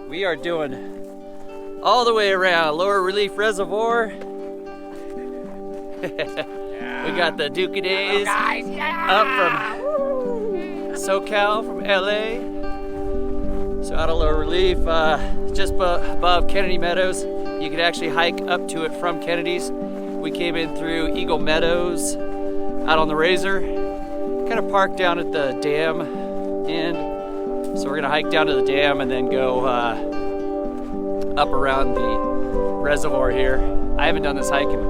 We are doing all the way around Lower Relief Reservoir. We got the Dookie Days up from SoCal, from LA. So out of Lower Relief, just above Kennedy Meadows. You could actually hike up to it from Kennedy's. We came in through Eagle Meadows out on the Razor. Kind of parked down at the dam end. So we're gonna hike down to the dam and then go up around the reservoir here. I haven't done this hike in, I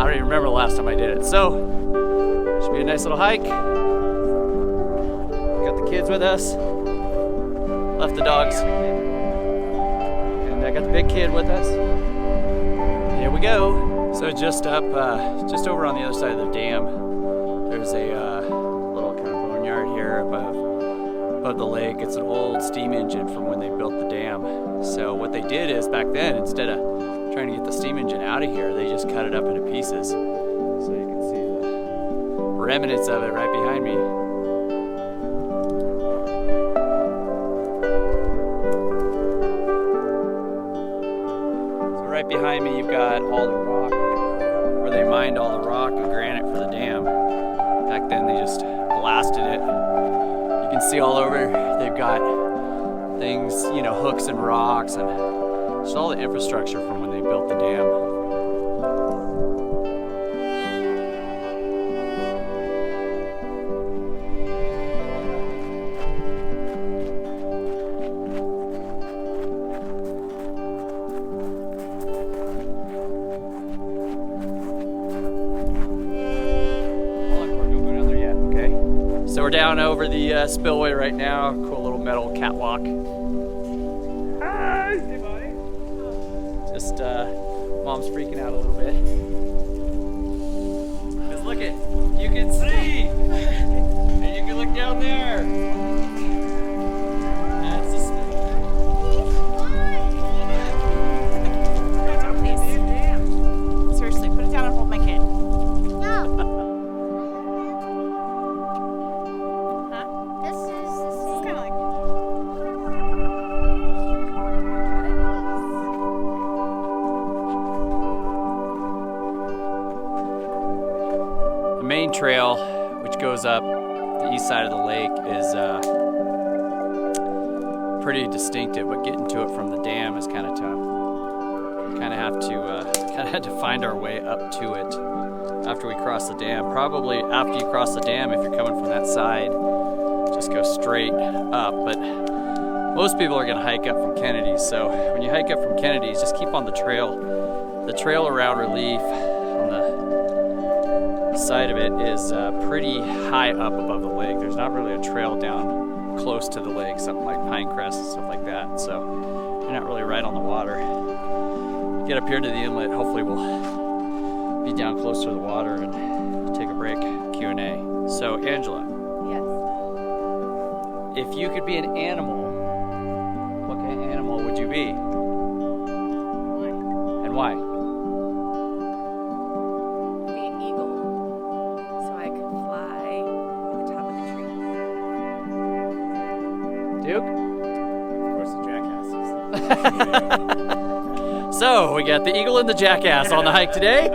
don't even remember the last time I did it. So, should be a nice little hike. Got the kids with us. Left the dogs. And I got the big kid with us. Here we go. So just up, just over on the other side of the dam, there's a little kind of boneyard here above the lake. It's an old steam engine from when they built the dam. So what they did is back then, instead of trying to get the steam engine out of here, they just cut it up into pieces. So you can see the remnants of it right behind me. So right behind me, you've got all the rock, where they mined all the rock and granite for the dam. Back then they just blasted it. You can see all over, they've got things, you know, hooks and rocks and just all the infrastructure from when they built the dam. So we're down over the spillway right now. Cool little metal catwalk. Hi! Hey, buddy. Just, Mom's freaking out a little bit. Just look it, you can see! And you can look down there. That's the Please. Seriously, put it down and hold my kid. The main trail, which goes up the east side of the lake, is pretty distinctive, but getting to it from the dam is kind of tough. Kind of had to find our way up to it after we cross the dam. Probably after you cross the dam, if you're coming from that side, just go straight up. But most people are going to hike up from Kennedy's. So when you hike up from Kennedy's, just keep on the trail. The trail around Relief on the side of it is pretty high up above the lake. There's not really a trail down close to the lake, something like Pinecrest and stuff like that. So you're not really right on the water. Get up here to the inlet, hopefully we'll be down close to the water and take a break, Q&A. So Angela. Yes. If you could be an animal, what kind of animal would you be? Why? And why? Be an eagle, so I could fly at the top of the tree. Duke? Of course, the jackasses. So we got the eagle and the jackass on the hike today.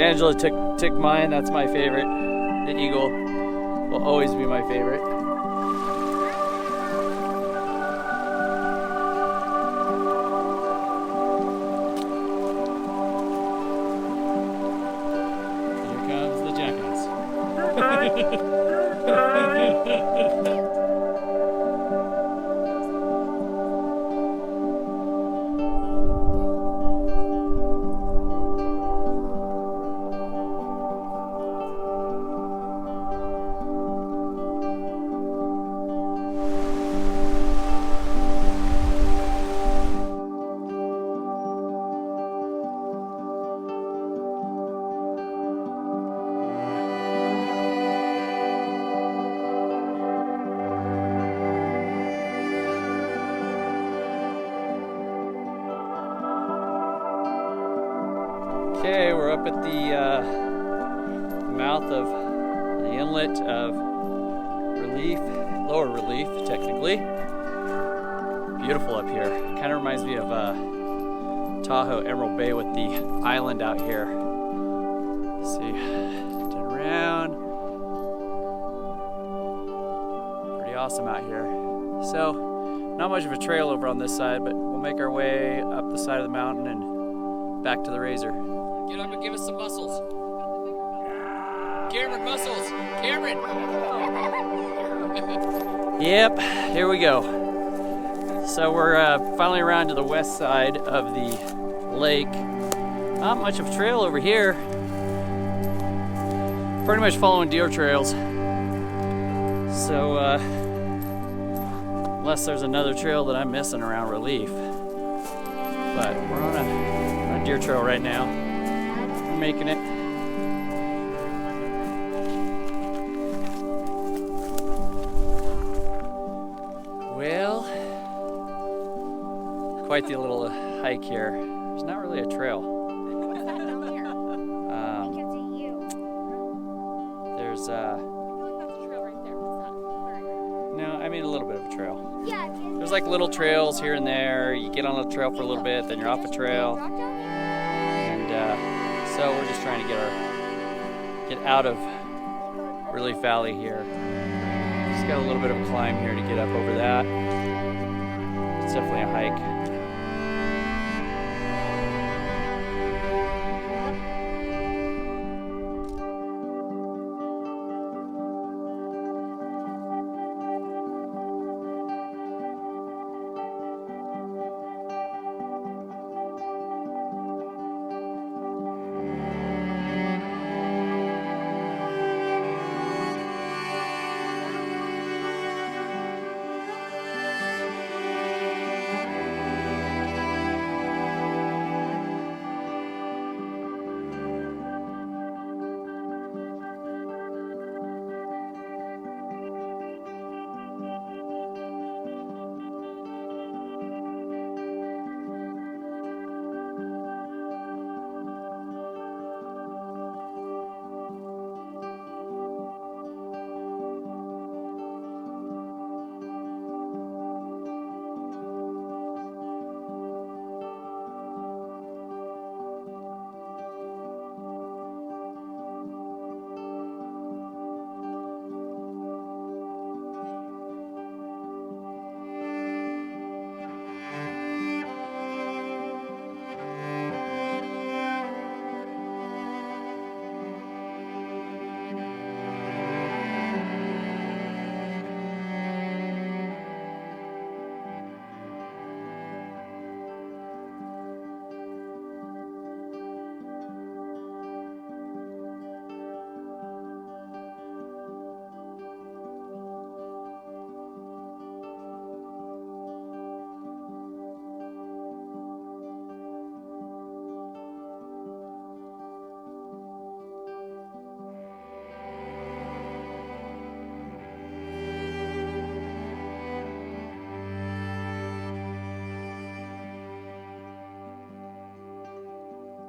Angela took mine. That's my favorite. The eagle will always be my favorite. Here comes the jackass. Okay, we're up at the mouth of the inlet of Relief, lower relief, technically. Beautiful up here. Kind of reminds me of Tahoe, Emerald Bay with the island out here. Let's see, turn around. Pretty awesome out here. So, not much of a trail over on this side, but we'll make our way up the side of the mountain and back to the Razor. Get up and give us some muscles. Cameron, muscles. Cameron. Yep, here we go. So we're finally around to the west side of the lake. Not much of a trail over here. Pretty much following deer trails. So unless there's another trail that I'm missing around Relief. But we're on a deer trail right now. We're making it. Well, quite the little hike here. There's not really a trail. What is that down there? I can see you. There's I feel like that's a trail right there. It's not very good. no, I mean a little bit of a trail. Yeah, There's like little trails here and there. You get on a trail for a little bit, then you're off a trail. And so we're just trying to get out of Relief Valley here. Just got a little bit of a climb here to get up over that. It's definitely a hike.